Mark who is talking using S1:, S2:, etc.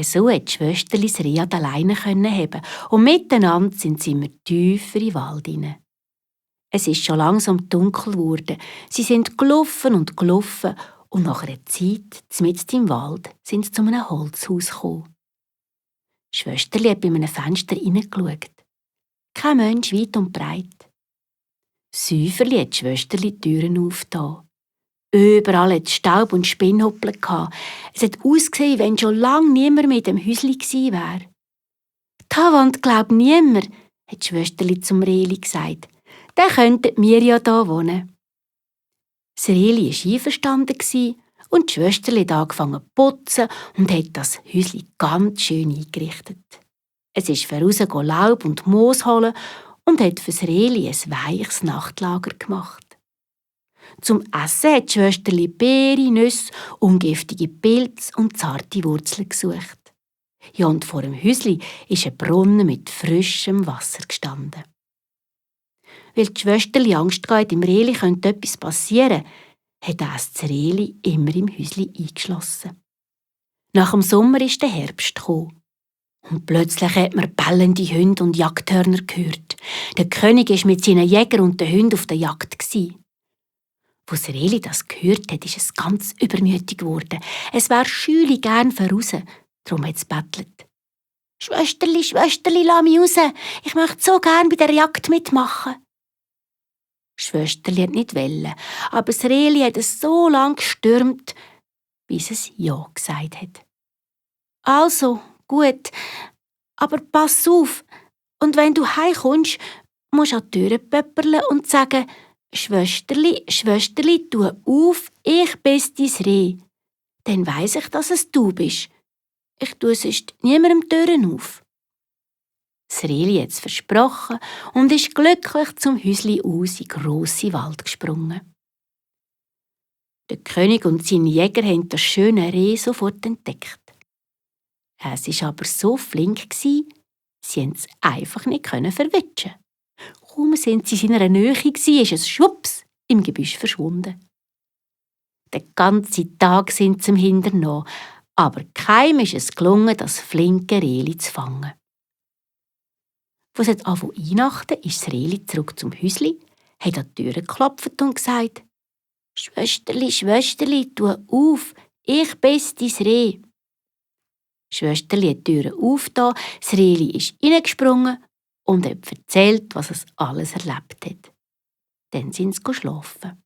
S1: So konnte die Schwester das Reh an der Leine heben und miteinander sind sie immer tiefer in den Wald hinein. Es ist schon langsam dunkel geworden. Sie sind gelaufen und nach einer Zeit, mitten im Wald, sind sie zu einem Holzhaus gekommen. Die Schwester hat bei einem Fenster hineingeschaut. Kein Mensch weit und breit. Säuferli hat die Schwester die Türen aufgetan. Überall hatte es Staub und Spinnhoppel. Es hat ausgesehen, wie wenn schon lange niemand mehr in dem Häuschen gewesen wäre. «Da wohnt, glaub niemand», hat die Schwester zum Rehli gesagt. «Dann könnten wir ja da wohnen.» Das Rehli war einverstanden und die Schwester hat angefangen zu putzen und hat das Häuschen ganz schön eingerichtet. Es ist voraus Laub und Moos holen und hat für das Rehli ein weiches Nachtlager gemacht. Zum Essen hat die Schwester Beeren, Nüsse, ungiftige Pilze und zarte Wurzeln gesucht. Ja, und vor dem Häusli ist ein Brunnen mit frischem Wasser gestanden. Weil die Schwester Angst hatte, im Rehli könnte etwas passieren, hat das Rehli immer im Häusli eingeschlossen. Nach dem Sommer ist der Herbst gekommen. Und plötzlich hat man bellende Hunde und Jagdhörner gehört. Der König war mit seinen Jägern und den Hunden auf der Jagd. Als Rehli das gehört hat, ist es ganz übermütig geworden. Es wäre schüli gern voraus, darum hat es bettelt. «Schwesterli, Schwesterli, lass mich raus! Ich möchte so gern bei der Jagd mitmachen!» Schwesterli hat nicht wollen, aber das Rehli hat es so lange gestürmt, bis es Ja gesagt hat. «Also, gut, aber pass auf, und wenn du heimkommst, musst du an die Tür pöpperle und sagen, ‹Schwesterli, Schwesterli, tu auf, ich bin dein Reh.› Dann weiss ich, dass es du bist. Ich tue sonst niemandem die Türen auf.» Das Rehli hat es versprochen und ist glücklich zum Häusli aus in den grossen Wald gesprungen. Der König und seine Jäger haben das schöne Reh sofort entdeckt. Es war aber so flink, sie konnten es einfach nicht verwitschen. Kaum sind sie in seiner Nähe, ist es schwupps im Gebüsch verschwunden. Den ganzen Tag sind sie ihm hinterher, aber keinem ist es gelungen, das flinke Rehli zu fangen. Als es Weihnachten ist das Rehli zurück zum Häusli, hat an die Tür geklopft und gesagt, «Schwesterli, Schwesterli, tu auf, ich bin dein Reh.» Schwesterli hat die Türe aufgetan, das Rehli ist reingesprungen und hat erzählt, was es alles erlebt hat. Dann sind sie schlafen.